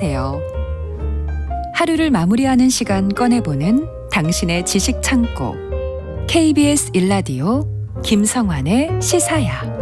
돼요. 하루를 마무리하는 시간 꺼내보는 당신의 지식 창고. KBS 일라디오 김성환의 시사야.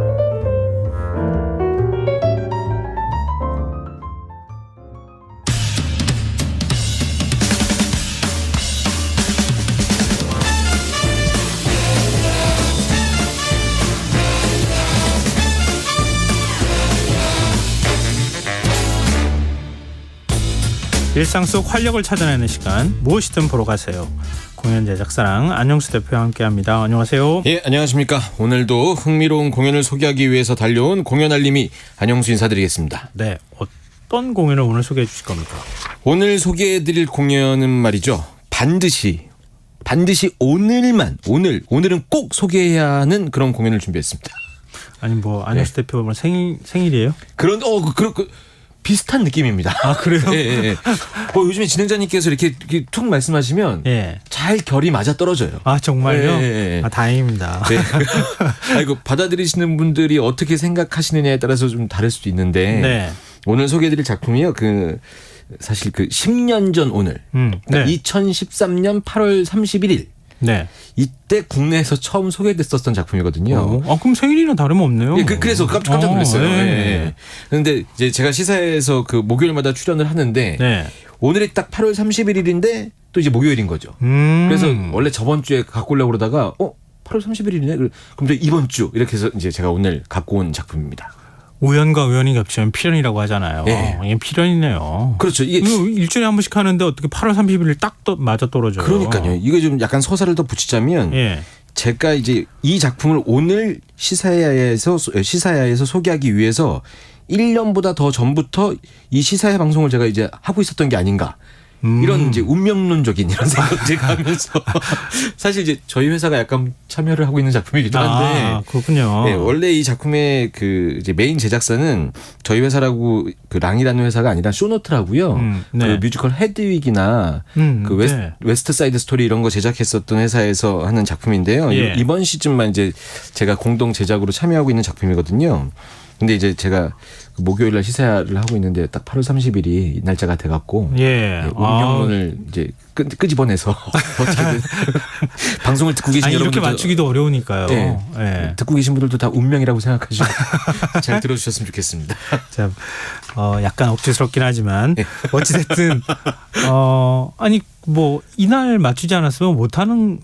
일상 속 활력을 찾아내는 시간, 무엇이든 보러 가세요. 공연 제작사랑 안영수 대표와 함께합니다. 안녕하세요. 예, 안녕하십니까. 오늘도 흥미로운 공연을 소개하기 위해서 달려온 공연 알림이 안영수 인사드리겠습니다. 네, 어떤 공연을 오늘 소개해 주실 겁니까? 오늘 소개해드릴 공연은 말이죠. 반드시 오늘은 꼭 소개해야 하는 그런 공연을 준비했습니다. 아니 뭐 안영수 대표 뭐 생일이에요? 그런 비슷한 느낌입니다. 아, 그래요? 예. 요즘에 진행자님께서 이렇게 툭 말씀하시면 예. 잘 결이 맞아 떨어져요. 아, 정말요? 예. 아, 다행입니다. 네. 아이고, 받아들이시는 분들이 어떻게 생각하시느냐에 따라서 좀 다를 수도 있는데 네. 오늘 소개해드릴 작품이요. 사실 10년 전 오늘 네. 2013년 8월 31일 네. 이때 국내에서 처음 소개됐었던 작품이거든요. 그럼 생일이랑 다름없네요. 예, 그래서 깜짝 놀랐어요. 네. 그런데 이제 제가 시사회에서 목요일마다 출연을 하는데 네. 오늘이 딱 8월 31일인데 또 이제 목요일인 거죠. 그래서 원래 저번 주에 갖고 오려고 그러다가 8월 31일이네. 그럼 또 이번 주 이렇게 해서 이제 제가 오늘 갖고 온 작품입니다. 우연과 우연이 겹치면 필연이라고 하잖아요. 네. 이게 필연이네요. 그렇죠. 이게 일주일에 한 번씩 하는데 어떻게 8월 30일 딱 맞아 떨어져요. 그러니까요. 이거 좀 약간 서사를 더 붙이자면 예. 제가 이제 이 작품을 오늘 시사야에서 소개하기 위해서 1년보다 더 전부터 이 시사야 방송을 제가 이제 하고 있었던 게 아닌가. 이런 이제 운명론적인 이런 생각들을 하면서 사실 이제 저희 회사가 약간 참여를 하고 있는 작품이기도 한데. 아, 그렇군요. 네, 원래 이 작품의 이제 메인 제작사는 저희 회사라고 랑이라는 회사가 아니라 쇼노트라고요. 네. 뮤지컬 헤드윅이나 네. 웨스트 사이드 스토리 이런 거 제작했었던 회사에서 하는 작품인데요. 예. 이번 시즌만 이제 제가 공동 제작으로 참여하고 있는 작품이거든요. 근데 이제 제가 목요일 날 시사를 하고 있는데 딱 8월 30일이 날짜가 돼갖고 예. 운명론을 이제 끄집어내서 어떻게든 방송을 듣고 계신 이렇게 여러분들도 맞추기도 어려우니까요. 네. 예. 듣고 계신 분들도 다 운명이라고 생각하시고 잘 들어주셨으면 좋겠습니다. 자, 약간 억지스럽긴 하지만 어찌됐든 아니 뭐 이날 맞추지 않았으면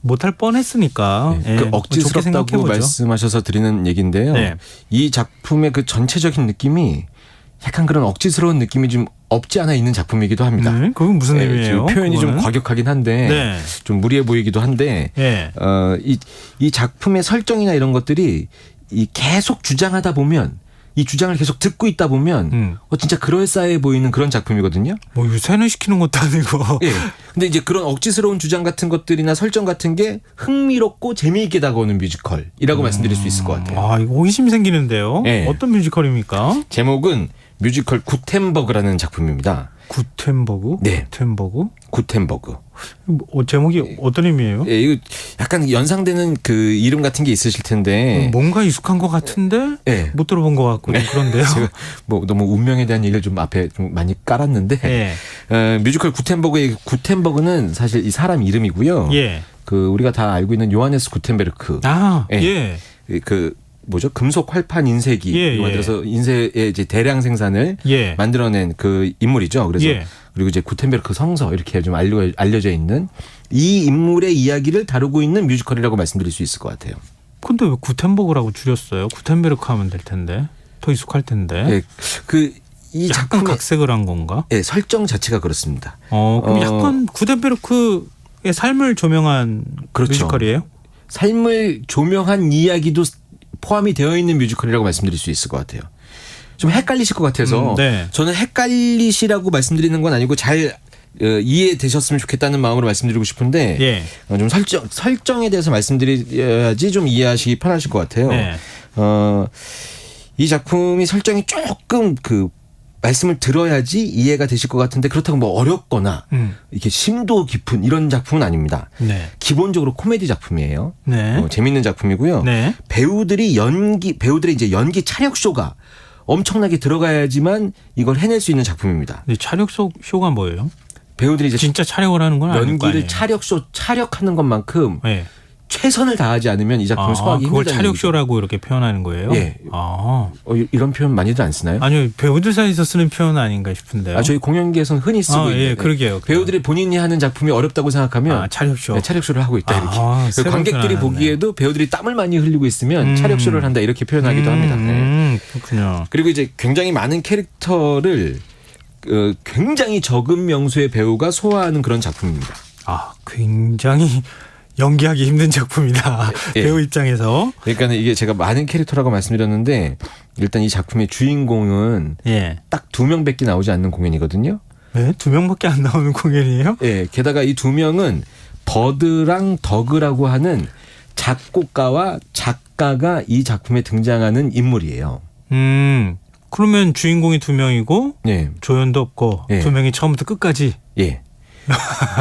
못할 뻔했으니까. 네. 예. 그 억지스럽다고 말씀하셔서 드리는 얘기인데요. 네. 이 작품의 그 전체적인 느낌이 약간 그런 억지스러운 느낌이 좀 없지 않아 있는 작품이기도 합니다. 그건 무슨 의미예요? 표현이 그거는? 좀 과격하긴 한데 네. 좀 무리해 보이기도 한데 예. 이 작품의 설정이나 이런 것들이 계속 주장하다 보면 이 주장을 계속 듣고 있다 보면 진짜 그럴싸해 보이는 그런 작품이거든요. 뭐 세뇌시키는 것도 아니고. 예. 근데 이제 그런 억지스러운 주장 같은 것들이나 설정 같은 게 흥미롭고 재미있게 다가오는 뮤지컬이라고 말씀드릴 수 있을 것 같아요. 이거 호기심 생기는데요. 네. 어떤 뮤지컬입니까? 제목은 뮤지컬 구텐버그라는 작품입니다. 구텐버그? 네. 구텐버그. 제목이 어떤 의미예요? 예, 이거 약간 연상되는 이름 같은 게 있으실 텐데. 뭔가 익숙한 것 같은데 네. 못 들어본 것 같고 그런데요. 제가 너무 운명에 대한 얘기를 좀 앞에 좀 많이 깔았는데 예. 뮤지컬 구텐버그의 구텐버그는 사실 이 사람 이름이고요. 예. 우리가 다 알고 있는 요하네스 구텐베르크. 예. 금속 활판 인쇄기 만들어서 인쇄의 이제 대량 생산을 만들어낸 그 인물이죠. 그래서 그리고 이제 구텐베르크 성서 이렇게 좀 알려져 있는 이 인물의 이야기를 다루고 있는 뮤지컬이라고 말씀드릴 수 있을 것 같아요. 근데 왜 구텐버그라고 줄였어요? 구텐베르크 하면 될 텐데 더 익숙할 텐데. 이 약간 작품의 각색을 한 건가? 설정 자체가 그렇습니다. 그럼 약간 구텐베르크의 삶을 조명한 그렇죠. 뮤지컬이에요? 삶을 조명한 이야기도 포함이 되어 있는 뮤지컬이라고 말씀드릴 수 있을 것 같아요. 좀 헷갈리실 것 같아서 네. 저는 헷갈리시라고 말씀드리는 건 아니고 잘 이해되셨으면 좋겠다는 마음으로 말씀드리고 싶은데 좀 설정에 대해서 말씀드려야지 좀 이해하시기 편하실 것 같아요. 네. 이 작품이 설정이 조금 말씀을 들어야지 이해가 되실 것 같은데 그렇다고 뭐 어렵거나 이렇게 심도 깊은 이런 작품은 아닙니다. 네. 기본적으로 코미디 작품이에요. 네. 재밌는 작품이고요. 네. 배우들의 이제 연기 차력 쇼가 엄청나게 들어가야지만 이걸 해낼 수 있는 작품입니다. 근데 촬영 쇼가 뭐예요? 배우들이 이제 진짜 촬영을 하는 건 아닐 거 아니에요. 연기를 촬영하는 것만큼 네. 최선을 다하지 않으면 이 작품을 소화하기 그걸 힘들다는 얘기죠. 촬영쇼라고 이렇게 표현하는 거예요? 예. 이런 표현 많이들 안 쓰나요? 아니요, 배우들 사이에서 쓰는 표현 아닌가 싶은데요. 저희 공연계에서는 흔히 쓰고 있는데 예, 그러게요. 배우들이 본인이 하는 작품이 어렵다고 생각하면 촬영쇼. 네, 촬영쇼를 하고 있다 이렇게. 새로운 관객들이 표현 보기에도 배우들이 땀을 많이 흘리고 있으면 촬영쇼를 한다 이렇게 표현하기도 합니다. 네. 그렇군요. 그리고 이제 굉장히 많은 캐릭터를 굉장히 적은 명수의 배우가 소화하는 그런 작품입니다. 굉장히 연기하기 힘든 작품이다. 예. 배우 입장에서. 그러니까 이게 제가 많은 캐릭터라고 말씀드렸는데 일단 이 작품의 주인공은 예. 딱 2명밖에 나오지 않는 공연이거든요. 네, 2명밖에 안 나오는 공연이에요? 예, 게다가 이 2명은 버드랑 더그라고 하는 작곡가와 작가가 이 작품에 등장하는 인물이에요. 그러면 주인공이 2명이고 예. 조연도 없고 예. 2명이 처음부터 끝까지. 예.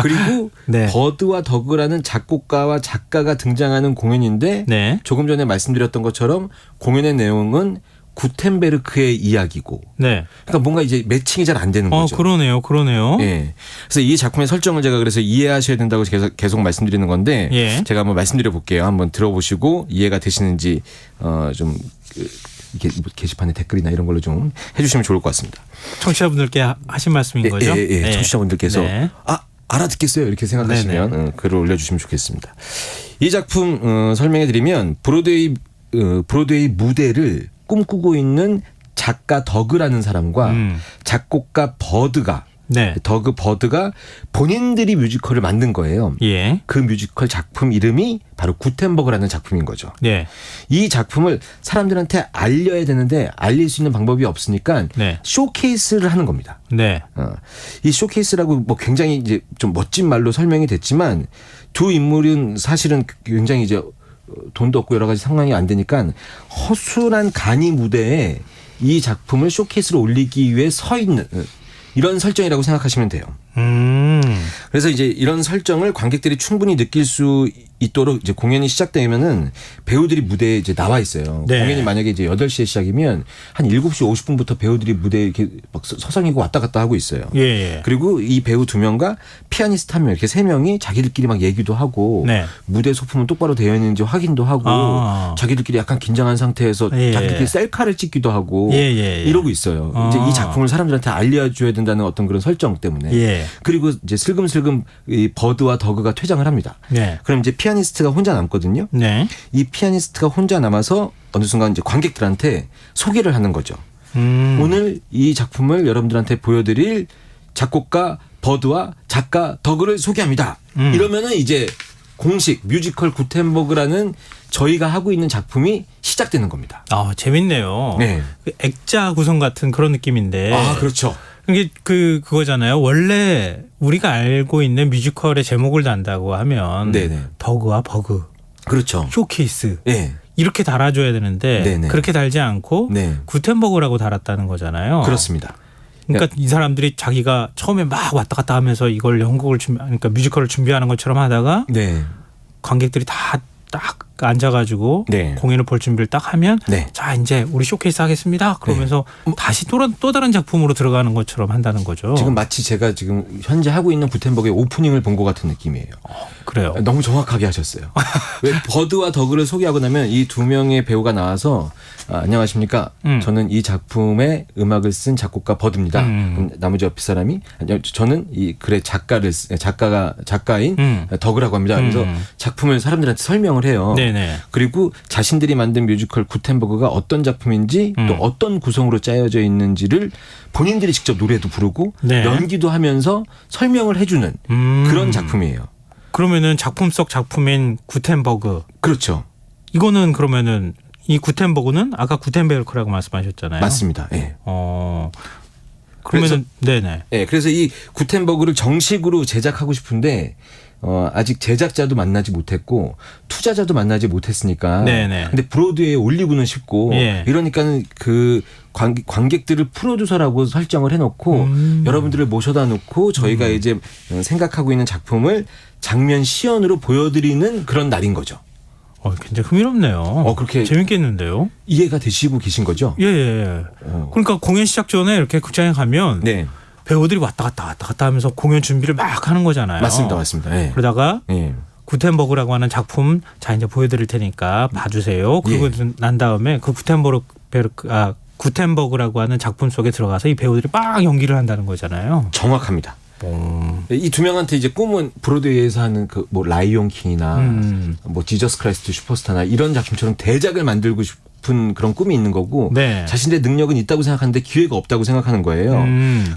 그리고 네. 버드와 더그라는 작곡가와 작가가 등장하는 공연인데 네. 조금 전에 말씀드렸던 것처럼 공연의 내용은 구텐베르크의 이야기고 네. 그러니까 뭔가 이제 매칭이 잘 안 되는 거죠. 그러네요. 예. 그래서 이 작품의 설정을 제가 그래서 이해하셔야 된다고 계속 말씀드리는 건데 예. 제가 한번 말씀드려 볼게요. 한번 들어보시고 이해가 되시는지 좀 이렇게 게시판에 댓글이나 이런 걸로 좀 해주시면 좋을 것 같습니다. 청취자분들께 하신 말씀인 거죠? 예. 청취자분들께서 네. 알아듣겠어요 이렇게 생각하시면 글을 올려주시면 좋겠습니다. 이 작품 설명해 드리면 브로드웨이 무대를 꿈꾸고 있는 작가 더그라는 사람과 작곡가 버드가 네. 버드가 본인들이 뮤지컬을 만든 거예요. 예. 그 뮤지컬 작품 이름이 바로 구텐버그라는 작품인 거죠. 네. 이 작품을 사람들한테 알려야 되는데 알릴 수 있는 방법이 없으니까 네. 쇼케이스를 하는 겁니다. 네. 이 쇼케이스라고 뭐 굉장히 이제 좀 멋진 말로 설명이 됐지만 두 인물은 사실은 굉장히 이제 돈도 없고 여러 가지 상황이 안 되니까 허술한 간이 무대에 이 작품을 쇼케이스로 올리기 위해 서 있는 이런 설정이라고 생각하시면 돼요. 그래서 이제 이런 설정을 관객들이 충분히 느낄 수 있도록 이제 공연이 시작되면은 배우들이 무대에 이제 나와 있어요. 네. 공연이 만약에 이제 8시에 시작이면 한 7시 50분부터 배우들이 무대에 이렇게 막 서성이고 왔다 갔다 하고 있어요. 예. 그리고 이 배우 2명과 피아니스트 1명 이렇게 3명이 자기들끼리 막 얘기도 하고 네. 무대 소품은 똑바로 되어 있는지 확인도 하고 자기들끼리 약간 긴장한 상태에서 예. 자기들끼리 셀카를 찍기도 하고 예. 이러고 있어요. 이제 이 작품을 사람들한테 알려줘야 된다는 어떤 그런 설정 때문에. 예. 그리고 이제 슬금슬금 이 버드와 더그가 퇴장을 합니다. 네. 그럼 이제 피아니스트가 혼자 남거든요. 네. 이 피아니스트가 혼자 남아서 어느 순간 이제 관객들한테 소개를 하는 거죠. 오늘 이 작품을 여러분들한테 보여드릴 작곡가 버드와 작가 더그를 소개합니다. 이러면은 이제 공식 뮤지컬 구텐버그라는 저희가 하고 있는 작품이 시작되는 겁니다. 재밌네요. 네. 그 액자 구성 같은 그런 느낌인데. 그렇죠. 이게 그거잖아요. 원래 우리가 알고 있는 뮤지컬의 제목을 단다고 하면 네네. 더그와 버그, 그렇죠. 쇼케이스 네. 이렇게 달아줘야 되는데 네네. 그렇게 달지 않고 네. 구텐버그라고 달았다는 거잖아요. 그렇습니다. 그러니까 이 사람들이 자기가 처음에 막 왔다 갔다 하면서 이걸 그러니까 뮤지컬을 준비하는 것처럼 하다가 네. 관객들이 다 딱 앉아가지고 네. 공연을 볼 준비를 딱 하면 네. 자 이제 우리 쇼케이스 하겠습니다. 그러면서 다시 또 다른 작품으로 들어가는 것처럼 한다는 거죠. 지금 마치 제가 지금 현재 하고 있는 구텐버그의 오프닝을 본 것 같은 느낌이에요. 그래요. 너무 정확하게 하셨어요. 왜 버드와 더그를 소개하고 나면 이 2명의 배우가 나와서 안녕하십니까. 저는 이 작품의 음악을 쓴 작곡가 버드입니다. 그럼 나머지 옆 사람이 저는 이 글의 작가인 더그라고 합니다. 그래서 작품을 사람들한테 설명을 해요. 네네. 그리고 자신들이 만든 뮤지컬 구텐버그가 어떤 작품인지 또 어떤 구성으로 짜여져 있는지를 본인들이 직접 노래도 부르고 네. 연기도 하면서 설명을 해주는 그런 작품이에요. 그러면은 작품 속 작품인 구텐버그. 그렇죠. 이거는 그러면은 이 구텐버그는 아까 구텐베르크라고 말씀하셨잖아요. 맞습니다. 예. 그러면은 네네. 예. 그래서 이 구텐버그를 정식으로 제작하고 싶은데 아직 제작자도 만나지 못했고 투자자도 만나지 못했으니까. 네네. 근데 브로드웨이에 올리고는 싶고 예. 이러니까는 그 관객들을 프로듀서라고 설정을 해놓고 여러분들을 모셔다 놓고 저희가 이제 생각하고 있는 작품을 장면 시연으로 보여드리는 그런 날인 거죠. 굉장히 흥미롭네요. 그렇게 재밌겠는데요. 이해가 되시고 계신 거죠? 예. 그러니까 공연 시작 전에 이렇게 극장에 가면 네. 배우들이 왔다 갔다 하면서 공연 준비를 막 하는 거잖아요. 맞습니다. 예. 그러다가 예. 구텐버그라고 하는 작품 자 이제 보여드릴 테니까 봐주세요. 그리고 난 다음에 그 구텐버그라고 하는 작품 속에 들어가서 이 배우들이 막 연기를 한다는 거잖아요. 정확합니다. 이 두 명한테 이제 꿈은 브로드웨이에서 하는 그 뭐 라이온 킹이나 뭐 지저스 크라이스트 슈퍼스타나 이런 작품처럼 대작을 만들고 싶은 그런 꿈이 있는 거고 네. 자신의 능력은 있다고 생각하는데 기회가 없다고 생각하는 거예요.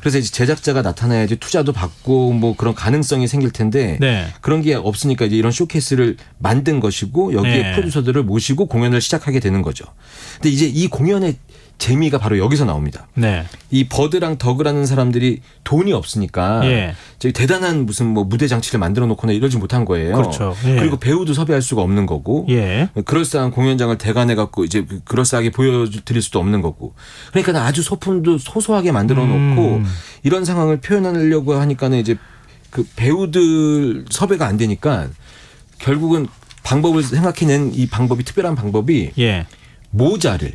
그래서 이제 제작자가 나타나야지 투자도 받고 뭐 그런 가능성이 생길 텐데 네. 그런 게 없으니까 이제 이런 쇼케이스를 만든 것이고 여기에 네. 프로듀서들을 모시고 공연을 시작하게 되는 거죠. 근데 이제 이 공연의 재미가 바로 여기서 나옵니다. 네. 이 버드랑 더그라는 사람들이 돈이 없으니까 예. 저희 대단한 무슨 뭐 무대 장치를 만들어 놓거나 이러지 못한 거예요. 그렇죠. 예. 그리고 배우도 섭외할 수가 없는 거고 예. 그럴싸한 공연장을 대관해 갖고 이제 그럴싸하게 보여드릴 수도 없는 거고 그러니까 아주 소품도 소소하게 만들어 놓고 이런 상황을 표현하려고 하니까는 이제 그 배우들 섭외가 안 되니까 결국은 방법을 생각해낸 이 방법이 특별한 방법이 예. 모자를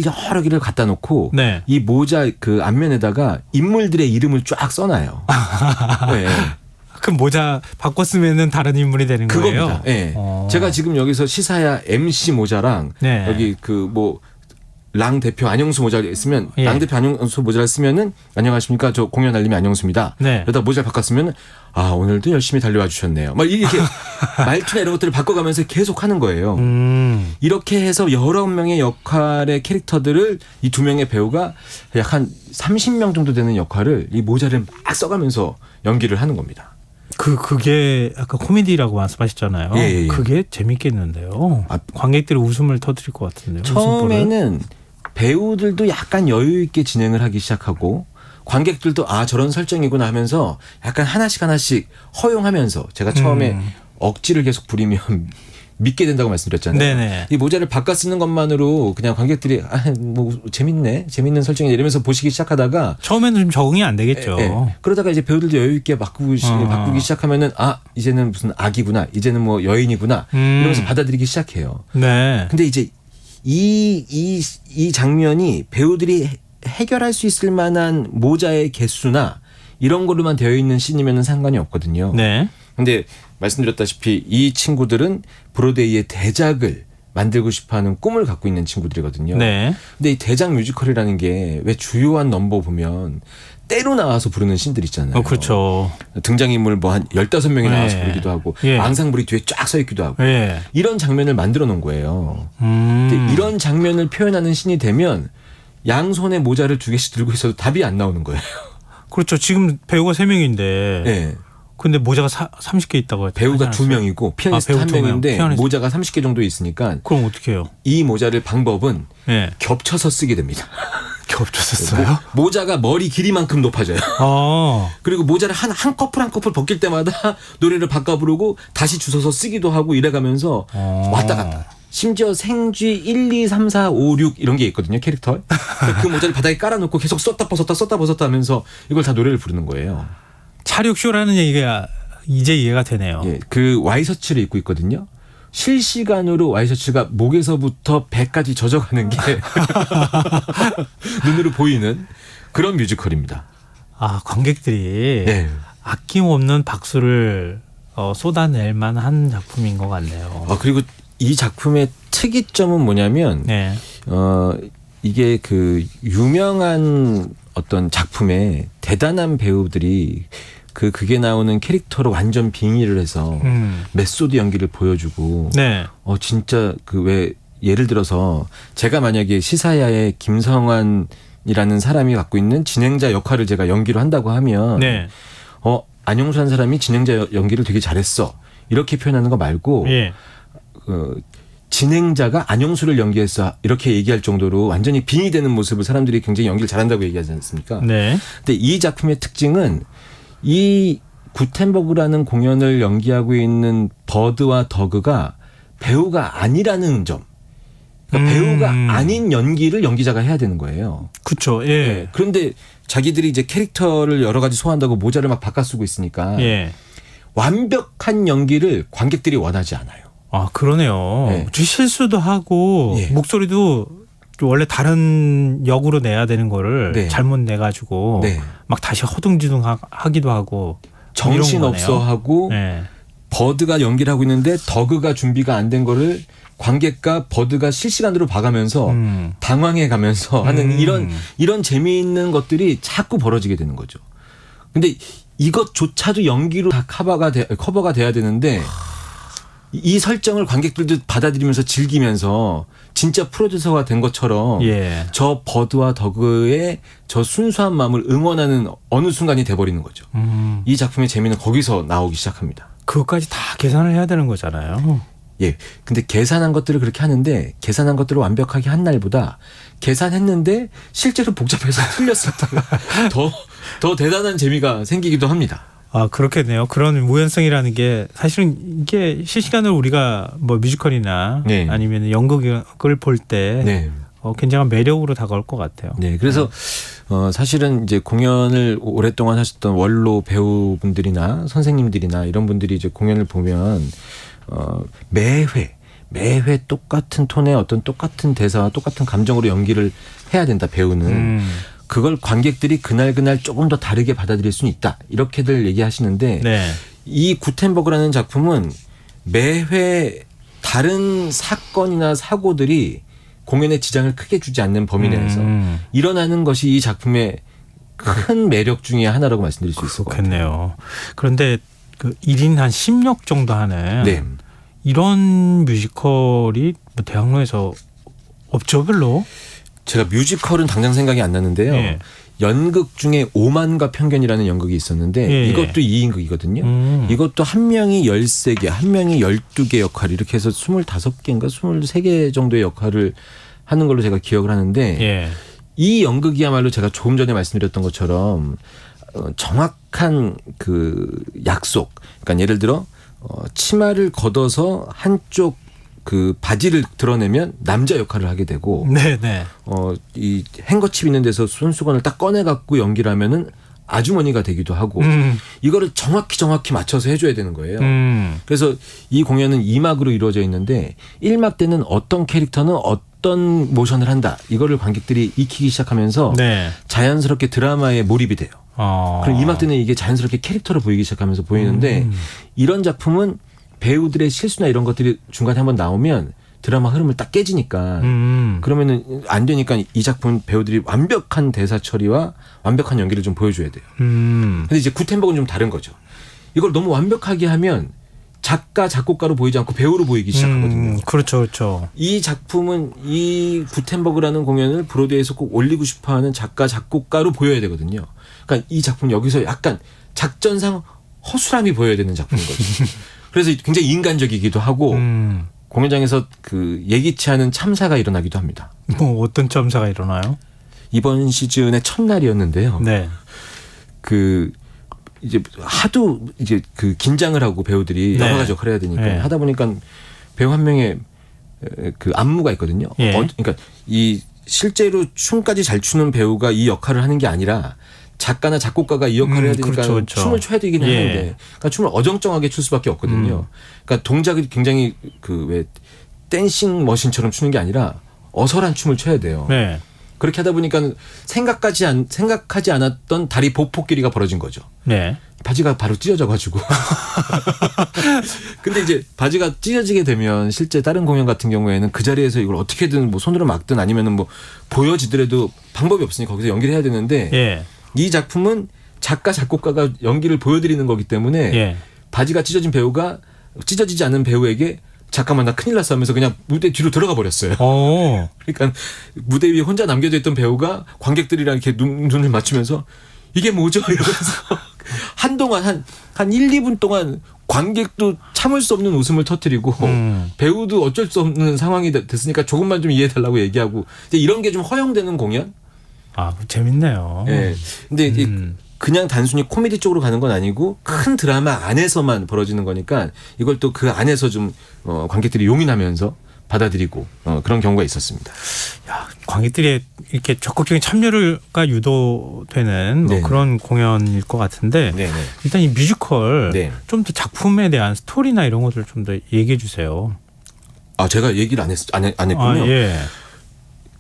여러 개를 갖다 놓고 네. 이 모자 그 앞면에다가 인물들의 이름을 쫙 써놔요. 네. 그럼 모자 바꿔 쓰면은 다른 인물이 되는 거예요? 그겁니다. 네. 제가 지금 여기서 시사야 MC 모자랑 네. 여기 그 뭐 랑 대표 안영수 모자를 쓰면 예. 랑 대표 안영수 모자를 쓰면은 안녕하십니까 저 공연 알림이 안영수입니다. 네. 그러다 모자를 바꿨으면 아 오늘도 열심히 달려와 주셨네요. 막 이렇게 말투나 이런 것들을 바꿔가면서 계속 하는 거예요. 이렇게 해서 여러 명의 역할의 캐릭터들을 이 두 명의 배우가 약 한 30명 정도 되는 역할을 이 모자를 막 써가면서 연기를 하는 겁니다. 그게 아까 코미디라고 말씀하셨잖아요. 예. 그게 재밌겠는데요. 관객들이 웃음을 터뜨릴 것 같은데요. 처음에는 배우들도 약간 여유 있게 진행을 하기 시작하고 관객들도 아 저런 설정이구나 하면서 약간 하나씩 허용하면서 제가 처음에 억지를 계속 부리면 믿게 된다고 말씀드렸잖아요. 네네. 이 모자를 바꿔 쓰는 것만으로 그냥 관객들이 뭐 재밌는 설정이 이러면서 보시기 시작하다가 처음에는 좀 적응이 안 되겠죠. 그러다가 이제 배우들도 여유 있게 바꾸기 시작하면은 이제는 무슨 아기구나, 이제는 뭐 여인이구나 이러면서 받아들이기 시작해요. 네. 근데 이제 이 장면이 배우들이 해결할 수 있을 만한 모자의 개수나 이런 걸로만 되어 있는 씬이면 상관이 없거든요. 네. 근데 말씀드렸다시피 이 친구들은 브로드웨이의 대작을 만들고 싶어하는 꿈을 갖고 있는 친구들이거든요. 네. 근데 이 대작 뮤지컬이라는 게 왜 주요한 넘버 보면 때로 나와서 부르는 씬들 있잖아요. 그렇죠. 등장인물 뭐 한 15명이 나와서 부르기도 하고 앙상블이 뒤에 쫙 서 있기도 하고 이런 장면을 만들어 놓은 거예요. 근데 이런 장면을 표현하는 씬이 되면 양손에 모자를 2개씩 들고 있어도 답이 안 나오는 거예요. 그렇죠. 지금 배우가 3명인데 네. 근데 모자가 30개 있다고 했죠. 배우가 2명이고 피아니스트 배우 1명인데 모자가 30개 정도 있으니까 그럼 어떻게 해요? 이 모자를 방법은 겹쳐서 쓰게 됩니다. 겹쳐서 써요? 모자가 머리 길이만큼 높아져요. 그리고 모자를 한 커플 한 커플 벗길 때마다 노래를 바꿔 부르고 다시 주워서 쓰기도 하고 이래가면서 왔다 갔다. 심지어 생쥐 1, 2, 3, 4, 5, 6 이런 게 있거든요. 캐릭터. 그 모자를 바닥에 깔아놓고 계속 썼다 벗었다 하면서 이걸 다 노래를 부르는 거예요. 차력쇼라는 얘기가 이제 이해가 되네요. 예, 그 와이셔츠를 입고 있거든요. 실시간으로 와이셔츠가 목에서부터 배까지 젖어가는 게 눈으로 보이는 그런 뮤지컬입니다. 관객들이 아낌없는 박수를 쏟아낼 만한 작품인 것 같네요. 그리고 이 작품의 특이점은 뭐냐면 이게 그 유명한 어떤 작품에 대단한 배우들이 그게 나오는 캐릭터로 완전 빙의를 해서 메소드 연기를 보여주고 진짜 그 왜 예를 들어서 제가 만약에 시사야의 김성환이라는 사람이 갖고 있는 진행자 역할을 제가 연기로 한다고 하면 안영수라는 사람이 진행자 연기를 되게 잘했어 이렇게 표현하는 거 말고 진행자가 안영수를 연기했어 이렇게 얘기할 정도로 완전히 빙의되는 모습을 사람들이 굉장히 연기를 잘한다고 얘기하지 않습니까? 근데 이 작품의 특징은 이 구텐버그라는 공연을 연기하고 있는 버드와 더그가 배우가 아니라는 점. 그러니까 배우가 아닌 연기를 연기자가 해야 되는 거예요. 그렇죠. 그런데 자기들이 이제 캐릭터를 여러 가지 소화한다고 모자를 막 바꿔 쓰고 있으니까 완벽한 연기를 관객들이 원하지 않아요. 아, 그러네요. 네. 실수도 하고 예. 목소리도 원래 다른 역으로 내야 되는 거를 네. 잘못 내가지고 네. 막 다시 허둥지둥 하기도 하고 정신 이런 없어 거네요. 하고 네. 버드가 연기를 하고 있는데 더그가 준비가 안 된 거를 관객과 버드가 실시간으로 봐가면서 당황해 가면서 하는 이런 재미있는 것들이 자꾸 벌어지게 되는 거죠. 근데 이것조차도 연기로 다 커버가 돼야 되는데 이 설정을 관객들도 받아들이면서 즐기면서 진짜 프로듀서가 된 것처럼 예. 저 버드와 더그의 저 순수한 마음을 응원하는 어느 순간이 돼버리는 거죠. 이 작품의 재미는 거기서 나오기 시작합니다. 그것까지 다 계산을 해야 되는 거잖아요. 예. 근데 계산한 것들을 그렇게 하는데 계산한 것들을 완벽하게 한 날보다 계산했는데 실제로 복잡해서 틀렸었다가 더 대단한 재미가 생기기도 합니다. 아, 그렇겠네요. 그런 우연성이라는 게 사실은 이게 실시간으로 우리가 뭐 뮤지컬이나 네. 아니면 연극을 볼 때 네. 굉장한 매력으로 다가올 것 같아요. 네. 그래서 사실은 이제 공연을 오랫동안 하셨던 원로 배우분들이나 선생님들이나 이런 분들이 이제 공연을 보면 매회 똑같은 톤의 어떤 똑같은 대사와 똑같은 감정으로 연기를 해야 된다, 배우는. 그걸 관객들이 그날 조금 더 다르게 받아들일 수는 있다. 이렇게들 얘기하시는데 네. 이 구텐버그라는 작품은 매회 다른 사건이나 사고들이 공연에 지장을 크게 주지 않는 범위 내에서 일어나는 것이 이 작품의 큰 매력 중에 하나라고 말씀드릴 수 있을 것 같아요. 그렇겠네요. 그런데 그 1인 한 10역 정도 하는 네. 이런 뮤지컬이 뭐 대학로에서 없죠, 별로? 제가 뮤지컬은 당장 생각이 안 나는데요. 예. 연극 중에 오만과 편견이라는 연극이 있었는데 예. 이것도 2인극이거든요. 이것도 한 명이 13개, 한 명이 12개 역할 이렇게 해서 25개인가 23개 정도의 역할을 하는 걸로 제가 기억을 하는데 예. 이 연극이야말로 제가 조금 전에 말씀드렸던 것처럼 정확한 그 약속. 그러니까 예를 들어 치마를 걷어서 한쪽 그 바지를 드러내면 남자 역할을 하게 되고 네네. 이 행거칩 있는 데서 손수건을 딱 꺼내 갖고 연기를 하면은 아주머니가 되기도 하고 이거를 정확히 맞춰서 해줘야 되는 거예요. 그래서 이 공연은 2막으로 이루어져 있는데 1막 때는 어떤 캐릭터는 어떤 모션을 한다. 이거를 관객들이 익히기 시작하면서 네. 자연스럽게 드라마에 몰입이 돼요. 그럼 2막 때는 이게 자연스럽게 캐릭터로 보이기 시작하면서 보이는데 이런 작품은 배우들의 실수나 이런 것들이 중간에 한번 나오면 드라마 흐름을 딱 깨지니까 그러면은 안 되니까 이 작품 배우들이 완벽한 대사 처리와 완벽한 연기를 좀 보여줘야 돼요. 근데 이제 구텐버그는 좀 다른 거죠. 이걸 너무 완벽하게 하면 작가 작곡가로 보이지 않고 배우로 보이기 시작하거든요. 그렇죠, 그렇죠. 이 작품은 이 구텐버그라는 공연을 브로드웨이에서 꼭 올리고 싶어하는 작가 작곡가로 보여야 되거든요. 그러니까 이 작품은 여기서 약간 작전상 허술함이 보여야 되는 작품인 거죠. 그래서 굉장히 인간적이기도 하고 공연장에서 그 예기치 않은 참사가 일어나기도 합니다. 뭐 어떤 참사가 일어나요? 이번 시즌의 첫날이었는데요. 네. 그 이제 하도 이제 그 긴장을 하고 배우들이 네. 여러 가지 역할을 해야 되니까 네. 하다 보니까 배우 한 명의 그 안무가 있거든요. 예. 그러니까 이 실제로 춤까지 잘 추는 배우가 이 역할을 하는 게 아니라 작가나 작곡가가 이 역할을 해야 되니까 그렇죠, 그렇죠. 춤을 춰야 되긴 예. 하는데 그러니까 춤을 어정쩡하게 출 수밖에 없거든요. 그러니까 동작이 굉장히 그 왜 댄싱 머신처럼 추는 게 아니라 어설한 춤을 춰야 돼요. 네. 그렇게 하다 보니까 생각하지 않았던 다리 보폭끼리가 벌어진 거죠. 네. 바지가 바로 찢어져가지고. 근데 이제 바지가 찢어지게 되면 실제 다른 공연 같은 경우에는 그 자리에서 이걸 어떻게든 뭐 손으로 막든 아니면은 뭐 보여지더라도 방법이 없으니까 거기서 연기를 해야 되는데 예. 이 작품은 작가 작곡가가 연기를 보여드리는 거기 때문에 예. 바지가 찢어진 배우가 찢어지지 않은 배우에게 잠깐만 나 큰일 났어 하면서 그냥 무대 뒤로 들어가 버렸어요. 오. 그러니까 무대 위에 혼자 남겨져 있던 배우가 관객들이랑 이렇게 눈을 맞추면서 이게 뭐죠? 이러면서 한동안 한 1, 2분 동안 관객도 참을 수 없는 웃음을 터뜨리고 배우도 어쩔 수 없는 상황이 됐으니까 조금만 좀 이해해달라고 얘기하고 이제 이런 게 좀 허용되는 공연? 아, 재밌네요. 예. 근데 그냥 단순히 코미디 쪽으로 가는 건 아니고 큰 드라마 안에서만 벌어지는 거니까 이걸 또 그 안에서 좀 관객들이 용인하면서 받아들이고 그런 경우가 있었습니다. 야, 관객들이 이렇게 적극적인 참여가 유도되는 뭐 네네. 그런 공연일 것 같은데 네네. 일단 이 뮤지컬 네. 좀 더 작품에 대한 스토리나 이런 것들 좀 더 얘기해 주세요. 아 제가 얘기를 안 했군요. 아, 예.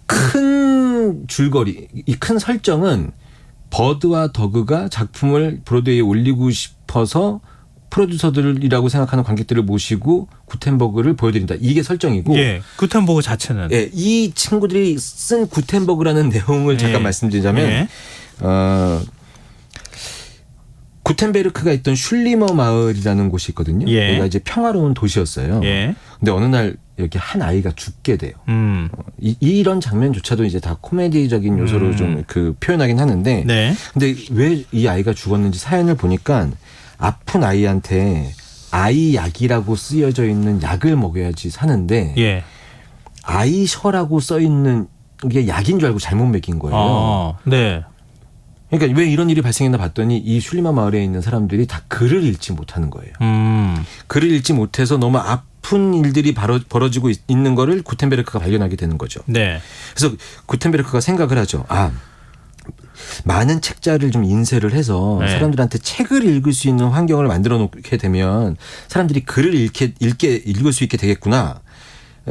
큰 줄거리, 이 큰 설정은 버드와 더그가 작품을 브로드웨이에 올리고 싶어서 프로듀서들이라고 생각하는 관객들을 모시고 구텐버그를 보여드린다. 이게 설정이고, 예. 구텐버그 자체는 예, 이 친구들이 쓴 구텐버그라는 내용을 잠깐 예. 말씀드리자면, 예. 구텐베르크가 있던 슐리머 마을이라는 곳이 있거든요. 예. 여기가 이제 평화로운 도시였어요. 예. 근데 어느 날 이렇게 한 아이가 죽게 돼요. 이런 장면조차도 이제 다 코미디적인 요소로 좀 그 표현하긴 하는데, 네. 근데 왜 이 아이가 죽었는지 사연을 보니까 아픈 아이한테 아이 약이라고 쓰여져 있는 약을 먹여야지 사는데 예. 아이셔라고 써 있는 게 약인 줄 알고 잘못 먹인 거예요. 네. 그러니까 왜 이런 일이 발생했나 봤더니 이 슐리마 마을에 있는 사람들이 다 글을 읽지 못하는 거예요. 글을 읽지 못해서 너무 아픈 일들이 벌어지고 있는 거를 구텐베르크가 발견하게 되는 거죠. 네. 그래서 구텐베르크가 생각을 하죠. 많은 책자를 좀 인쇄를 해서 네. 사람들한테 책을 읽을 수 있는 환경을 만들어 놓게 되면 사람들이 글을 읽을 수 있게 되겠구나.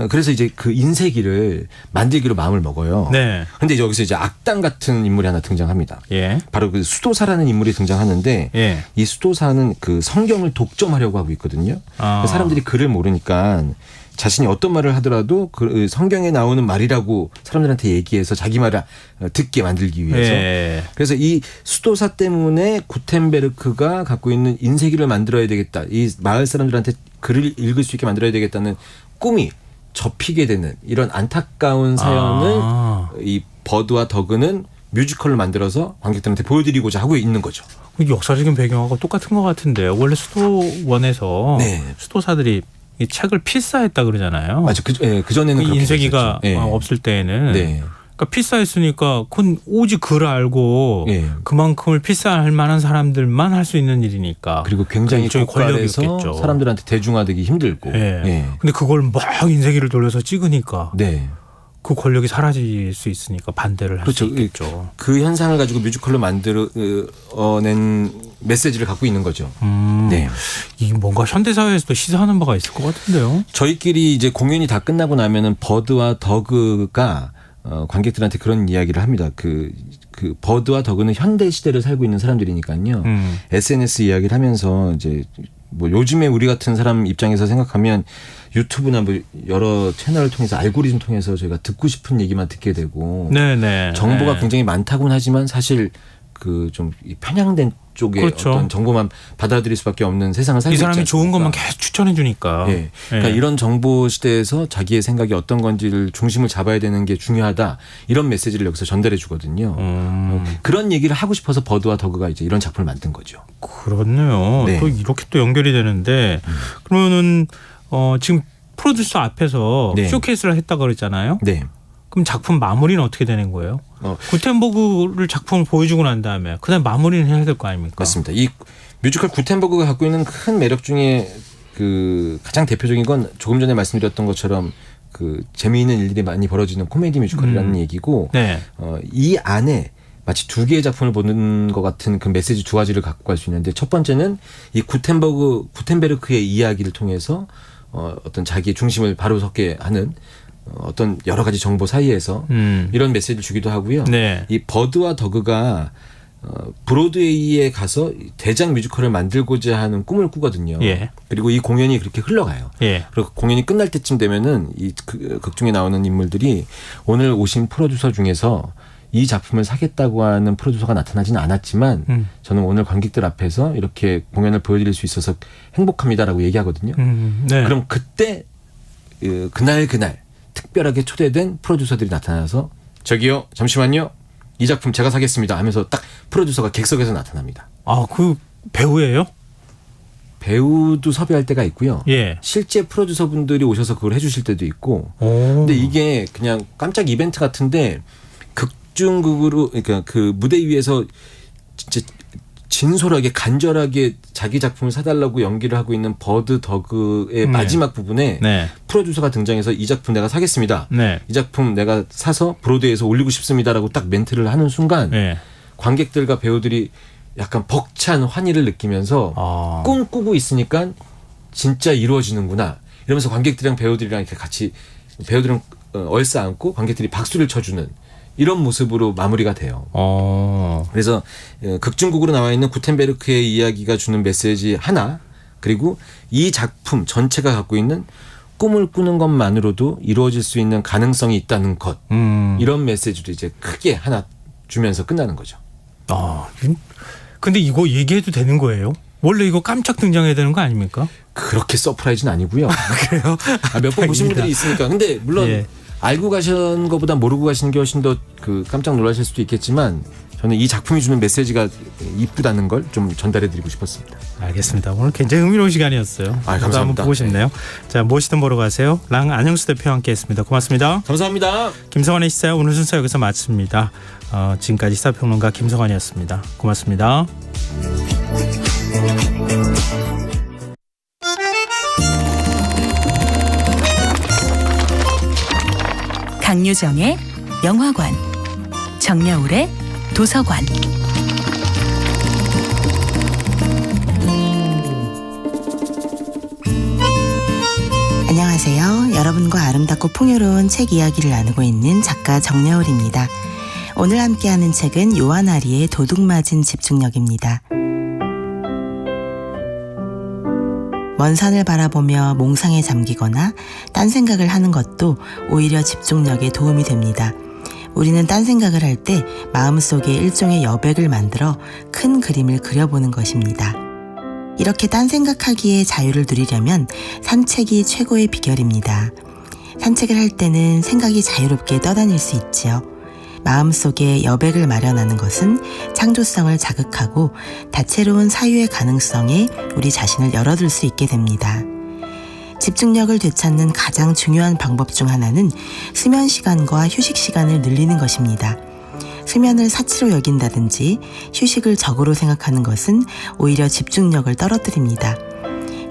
그래서 이제 그 인쇄기를 만들기로 마음을 먹어요. 네. 근데 여기서 이제 악당 같은 인물이 하나 등장합니다. 예. 바로 그 수도사라는 인물이 등장하는데 예. 이 수도사는 그 성경을 독점하려고 하고 있거든요. 사람들이 글을 모르니까 자신이 어떤 말을 하더라도 그 성경에 나오는 말이라고 사람들한테 얘기해서 자기 말을 듣게 만들기 위해서. 예. 그래서 이 수도사 때문에 구텐베르크가 갖고 있는 인쇄기를 만들어야 되겠다. 이 마을 사람들한테 글을 읽을 수 있게 만들어야 되겠다는 꿈이 접히게 되는 이런 안타까운 사연을 이 버드와 더그는 뮤지컬을 만들어서 관객들한테 보여드리고자 하고 있는 거죠. 역사적인 배경하고 똑같은 것 같은데요. 원래 수도원에서 네. 수도사들이 이 책을 필사했다 그러잖아요. 맞아. 그 전에는 그 인쇄기가 네. 없을 때에는 네. 그러니까 필사했으니까 그건 오직 글을 알고 네. 그만큼을 필사할 만한 사람들만 할 수 있는 일이니까. 그리고 굉장히 일종의 고가에서 권력이었겠죠. 사람들한테 대중화되기 힘들고. 예. 네. 근데 그걸 막 인쇄기를 돌려서 찍으니까 네. 그 권력이 사라질 수 있으니까 반대를 할 수 그렇죠. 있겠죠. 그 현상을 가지고 뮤지컬로 만들어낸 메시지를 갖고 있는 거죠. 네. 이게 뭔가 현대사회에서도 시사하는 바가 있을 것 같은데요. 저희끼리 이제 공연이 다 끝나고 나면은 버드와 더그가 관객들한테 그런 이야기를 합니다. 그 버드와 더그는 현대 시대를 살고 있는 사람들이니까요. SNS 이야기를 하면서 이제 뭐 요즘에 우리 같은 사람 입장에서 생각하면 유튜브나 뭐 여러 채널을 통해서 알고리즘 통해서 저희가 듣고 싶은 얘기만 듣게 되고 네네. 정보가 네. 굉장히 많다고는 하지만 사실 그 좀 편향된 쪽에 그렇죠. 어떤 정보만 받아들일 수밖에 없는 세상을 살고 이 있지 사람이 좋은 않습니까? 것만 계속 추천해 주니까. 예. 그러니까 이런 정보 시대에서 자기의 생각이 어떤 건지를 중심을 잡아야 되는 게 중요하다. 이런 메시지를 여기서 전달해 주거든요. 그런 얘기를 하고 싶어서 버드와 더그가 이제 이런 작품을 만든 거죠. 그렇네요. 네. 또 이렇게 또 연결이 되는데 그러면은 지금 프로듀서 앞에서 네. 쇼케이스를 했다고 그랬잖아요. 네. 그럼 작품 마무리는 어떻게 되는 거예요? 구텐버그를 작품을 보여주고 난 다음에 그다음 마무리는 해야 될 거 아닙니까? 맞습니다. 이 뮤지컬 구텐버그가 갖고 있는 큰 매력 중에 그 가장 대표적인 건 조금 전에 말씀드렸던 것처럼 그 재미있는 일들이 많이 벌어지는 코미디 뮤지컬이라는 얘기고 네. 이 안에 마치 두 개의 작품을 보는 것 같은 그 메시지 두 가지를 갖고 갈 수 있는데 첫 번째는 이 구텐베르크의 이야기를 통해서 어떤 자기의 중심을 바로 섰게 하는 어떤 여러 가지 정보 사이에서 이런 메시지를 주기도 하고요. 네. 이 버드와 더그가 브로드웨이에 가서 대작 뮤지컬을 만들고자 하는 꿈을 꾸거든요. 예. 그리고 이 공연이 그렇게 흘러가요. 예. 그리고 공연이 끝날 때쯤 되면은 이 극 중에 나오는 인물들이 오늘 오신 프로듀서 중에서 이 작품을 사겠다고 하는 프로듀서가 나타나지는 않았지만 저는 오늘 관객들 앞에서 이렇게 공연을 보여드릴 수 있어서 행복합니다라고 얘기하거든요. 네. 그럼 그때 그날 특별하게 초대된 프로듀서들이 나타나서 저기요 잠시만요 이 작품 제가 사겠습니다 하면서 딱 프로듀서가 객석에서 나타납니다. 아, 그 배우예요? 배우도 섭외할 때가 있고요. 예. 실제 프로듀서분들이 오셔서 그걸 해주실 때도 있고. 오. 근데 이게 그냥 깜짝 이벤트 같은데 극중극으로 그러니까 그 무대 위에서 진짜 진솔하게 간절하게 자기 작품을 사달라고 연기를 하고 있는 버드 더그의 마지막 부분에 네. 프로듀서가 등장해서 이 작품 내가 사겠습니다. 네. 이 작품 내가 사서 브로드웨이에서 올리고 싶습니다라고 딱 멘트를 하는 순간 네. 관객들과 배우들이 약간 벅찬 환희를 느끼면서 꿈꾸고 있으니까 진짜 이루어지는구나 이러면서 관객들이랑 배우들이랑 이렇게 같이 배우들은 얼싸안고 관객들이 박수를 쳐주는 이런 모습으로 마무리가 돼요. 그래서 극중국으로 나와 있는 구텐베르크의 이야기가 주는 메시지 하나 그리고 이 작품 전체가 갖고 있는 꿈을 꾸는 것만으로도 이루어질 수 있는 가능성이 있다는 것 이런 메시지도 이제 크게 하나 주면서 끝나는 거죠. 근데 이거 얘기해도 되는 거예요? 원래 이거 깜짝 등장해야 되는 거 아닙니까? 그렇게 서프라이즈는 아니고요. 그래요? 몇 번 보신 분들이 있으니까. 근데 물론 예. 알고 가시는 것보다 모르고 가시는 게 훨씬 더 깜짝 놀라실 수도 있겠지만 저는 이 작품이 주는 메시지가 이쁘다는 걸 좀 전달해드리고 싶었습니다. 알겠습니다. 오늘 굉장히 흥미로운 시간이었어요. 저도 감사합니다. 한번 보고 싶네요. 자, 무엇이든 보러 가세요. 랑 안영수 대표와 함께했습니다. 고맙습니다. 감사합니다. 김성환의 시사회 오늘 순서 여기서 마칩니다. 지금까지 시사평론가 김성환이었습니다. 고맙습니다. 강유정의 영화관, 정여울의 도서관. 안녕하세요. 여러분과 아름답고 풍요로운 책 이야기를 나누고 있는 작가 정여울입니다. 오늘 함께하는 책은 요하나리의 도둑맞은 집중력입니다. 먼 산을 바라보며 몽상에 잠기거나 딴 생각을 하는 것도 오히려 집중력에 도움이 됩니다. 우리는 딴 생각을 할 때 마음속에 일종의 여백을 만들어 큰 그림을 그려보는 것입니다. 이렇게 딴 생각하기에 자유를 누리려면 산책이 최고의 비결입니다. 산책을 할 때는 생각이 자유롭게 떠다닐 수 있지요. 마음속에 여백을 마련하는 것은 창조성을 자극하고 다채로운 사유의 가능성에 우리 자신을 열어둘 수 있게 됩니다. 집중력을 되찾는 가장 중요한 방법 중 하나는 수면 시간과 휴식 시간을 늘리는 것입니다. 수면을 사치로 여긴다든지 휴식을 적으로 생각하는 것은 오히려 집중력을 떨어뜨립니다.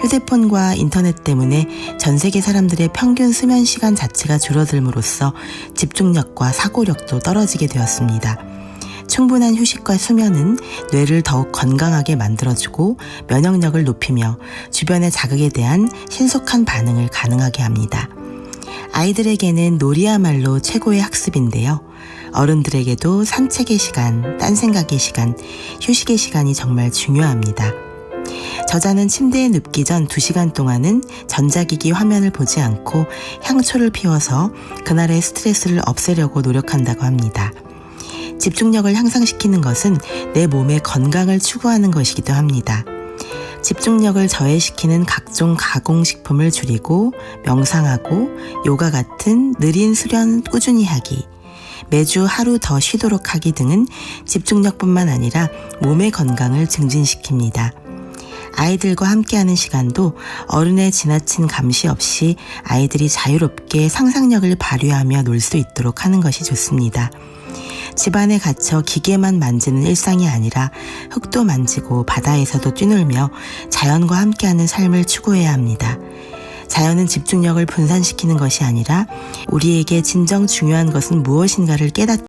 휴대폰과 인터넷 때문에 전 세계 사람들의 평균 수면 시간 자체가 줄어들므로써 집중력과 사고력도 떨어지게 되었습니다. 충분한 휴식과 수면은 뇌를 더욱 건강하게 만들어주고 면역력을 높이며 주변의 자극에 대한 신속한 반응을 가능하게 합니다. 아이들에게는 놀이야말로 최고의 학습인데요. 어른들에게도 산책의 시간, 딴 생각의 시간, 휴식의 시간이 정말 중요합니다. 저자는 침대에 눕기 전 2시간 동안은 전자기기 화면을 보지 않고 향초를 피워서 그날의 스트레스를 없애려고 노력한다고 합니다. 집중력을 향상시키는 것은 내 몸의 건강을 추구하는 것이기도 합니다. 집중력을 저해시키는 각종 가공식품을 줄이고 명상하고 요가 같은 느린 수련 꾸준히 하기, 매주 하루 더 쉬도록 하기 등은 집중력뿐만 아니라 몸의 건강을 증진시킵니다. 아이들과 함께하는 시간도 어른의 지나친 감시 없이 아이들이 자유롭게 상상력을 발휘하며 놀 수 있도록 하는 것이 좋습니다. 집안에 갇혀 기계만 만지는 일상이 아니라 흙도 만지고 바다에서도 뛰놀며 자연과 함께하는 삶을 추구해야 합니다. 자연은 집중력을 분산시키는 것이 아니라 우리에게 진정 중요한 것은 무엇인가를 깨닫게